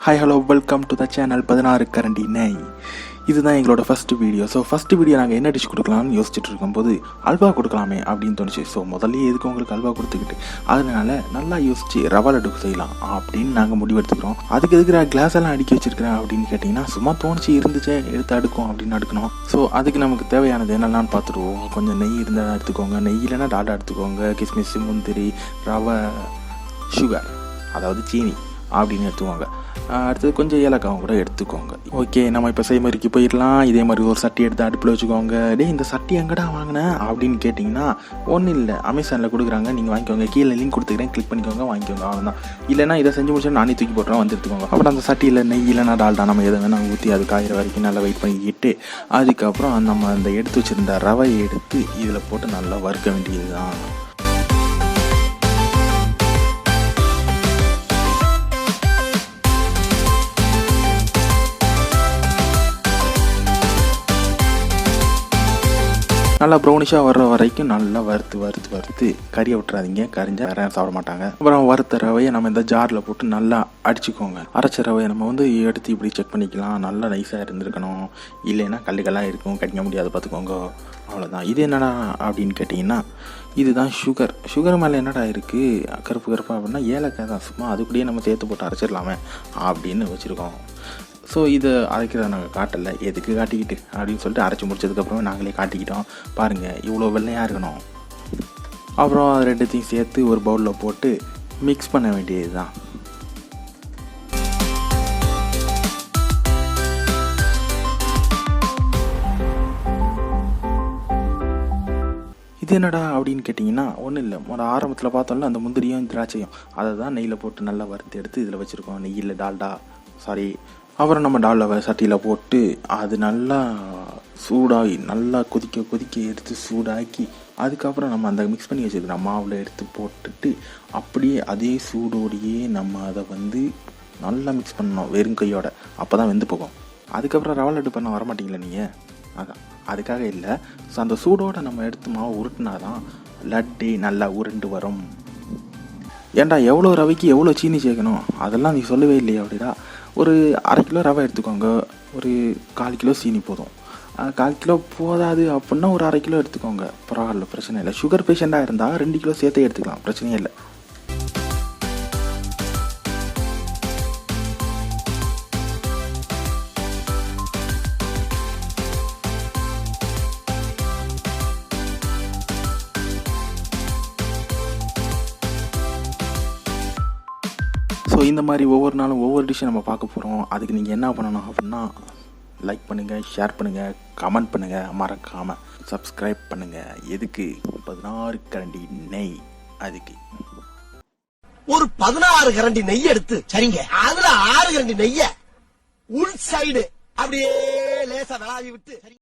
Hi, hello, welcome to the channel PATHINAARUKARANDI NEI. இதுதான் எங்களோட first video. So first video நாங்கள் என்ன dish கொடுக்கலாம்னு யோசிச்சுட்டு இருக்கும்போது அல்வா கொடுக்கலாமே அப்படின்னு தோணுச்சு. ஸோ முதல்ல எதுக்கு உங்களுக்கு அல்வா கொடுத்துக்கிட்டு அதனால நல்லா யோசிச்சு ரவா லட்டு செய்யலாம் அப்படின்னு நாங்கள் முடிவெடுத்துக்கிறோம். அதுக்கு எதுக்கு கிளாஸ் எல்லாம் அடுக்கி வச்சிருக்கிறேன் அப்படின்னு கேட்டிங்கன்னா சும்மா தோணுச்சு இருந்துச்சே எடுத்து அடுக்கும் அப்படின்னு அடுக்கணும். ஸோ அதுக்கு நமக்கு தேவையானது என்னெல்லாம் பார்த்துடுவோம். கொஞ்சம் நெய் இருந்தால் எடுத்துக்கோங்க, நெய் இல்லைன்னா டால்டா எடுத்துக்கோங்க, கிஸ்மிஸ், முந்திரி, ரவை, சுகர் அதாவது சீனி அப்படின்னு எடுத்துக்கோங்க. அடுத்தது கொஞ்சம் ஏலக்காவும் கூட எடுத்துக்கோங்க. ஓகே, நம்ம இப்போ செய்முறைக்கு போயிடலாம். இதே மாதிரி ஒரு சட்டி எடுத்து அடுப்பில் வச்சுக்கோங்க. இந்த சட்டி எங்கடா வாங்கினேன் அப்படின்னு கேட்டிங்கன்னா ஒன்றும் இல்லை, அமேசானில் கொடுக்குறாங்க, நீங்கள் வாங்கிக்கோங்க. கீழே லிங்க் கொடுத்துக்கிறேன், கிளிக் பண்ணிக்கோங்க, வாங்கிக்கோங்க, அவ்வளோதான். இல்லைனா இதை செஞ்சு முடிச்சு நானே தூக்கி போட்டுறோம் வந்து எடுத்துக்கோங்க. அப்புறம் அந்த சட்டியில் நெய் இல்லைனா டால்டா நம்ம எதை வேணால் ஊற்றி அது காயிற வரைக்கும் நல்லா வெயிட் பண்ணிக்கிட்டு அதுக்கப்புறம் நம்ம அந்த எடுத்து வச்சுருந்த ரவையை எடுத்து இதில் போட்டு நல்லா வறுக்க வேண்டியது தான். நல்லா ப்ரௌனிஷாக வர்ற வரைக்கும் நல்லா வறுத்து கறியை விட்டுறாதீங்க, கரிஞ்சா யாரும் சாப்பிட மாட்டாங்க. அப்புறம் வறுத்த ரவையை நம்ம இந்த ஜாரில் போட்டு நல்லா அடிச்சுக்கோங்க. அரைச்ச ரவையை நம்ம எடுத்து இப்படி செக் பண்ணிக்கலாம். நல்லா நைஸாக இருந்திருக்கணும், இல்லைன்னா கல்லுக்கெல்லாம் இருக்கும், கடிக்க முடியாது, பார்த்துக்கோங்க. அவ்வளோதான். இது என்னடா அப்படின்னு கேட்டிங்கன்னா இதுதான் சுகர் மேலே என்னடா இருக்குது கருப்பு அப்படின்னா ஏலக்காய் தான். சும்மா அது கூடயே நம்ம சேர்த்து போட்டு அரைச்சிடலாமே அப்படின்னு வச்சுருக்கோம். ஸோ இதை அரைக்கிறத நாங்கள் காட்டலை, எதுக்கு காட்டிக்கிட்டு அப்படின்னு சொல்லிட்டு அரைச்சி முடிச்சதுக்கப்புறம் நாங்களே காட்டிக்கிட்டோம். பாருங்கள் இவ்வளோ வெள்ளையாக இருக்கணும். அப்புறம் அது ரெண்டுத்தையும் சேர்த்து ஒரு பவுலில் போட்டு மிக்ஸ் பண்ண வேண்டியது தான். இது என்னடா அப்படின்னு கேட்டிங்கன்னா ஒன்றும் இல்லை, ஆரம்பத்தில் பார்த்தோம்ல அந்த முந்திரியும் திராட்சையும் அதை தான் நெய்யில் போட்டு நல்லா வறுத்து எடுத்து இதில் வச்சுருக்கோம். நெய்யில் அப்புறம் நம்ம டால்டா சட்டியில் போட்டு அது நல்லா சூடாகி நல்லா கொதிக்க எடுத்து சூடாக்கி அதுக்கப்புறம் நம்ம அந்த மிக்ஸ் பண்ணி வச்சுருக்கிற மாவில் எடுத்து போட்டுட்டு அப்படியே அதே சூடோடையே நம்ம அதை நல்லா மிக்ஸ் பண்ணணும் வெறும் கையோட, அப்போ தான் வெந்து போகும். அதுக்கப்புறம் ரவா லட்டு பண்ண வரமாட்டிங்களா நீங்கள்? அதான் அதுக்காக இல்லை. ஸோ அந்த சூடோடு நம்ம எடுத்து மாவு உருட்டினா தான் லட்டு நல்லா உருண்டு வரும். ஏன்டா எவ்வளோ ரவைக்கு எவ்வளோ சீனி சேர்க்கணும் அதெல்லாம் நீ சொல்லவே இல்லையா அப்படிடா. ஒரு 1/2 கிலோ ரவை எடுத்துக்கோங்க, ஒரு 1/4 கிலோ சீனி போதும். 1/4 கிலோ போதாது அப்படின்னா ஒரு 1/2 கிலோ எடுத்துக்கோங்க, பரவாயில்ல, பிரச்சனை இல்லை. சுகர் பேஷண்ட்டாக இருந்தால் 2 கிலோ சேர்த்தே எடுத்துக்கலாம், பிரச்சனையே இல்லை. ஸோ இந்த மாதிரி ஒவ்வொரு நாளும் ஒவ்வொரு டிஷ்ஷை நம்ம பார்க்க போகிறோம். அதுக்கு நீங்கள் என்ன பண்ணணும் அப்படின்னா லைக் பண்ணுங்கள், ஷேர் பண்ணுங்கள், கமெண்ட் பண்ணுங்கள், மறக்காமல் சப்ஸ்கிரைப் பண்ணுங்கள். எதுக்கு? 16 கரண்டி நெய். அதுக்கு ஒரு 16 கரண்டி நெய் எடுத்து சரிங்க, அதுல 6 கரண்டி நெய்ய உள் சைடு அப்படியே லேசா விளாவி விட்டு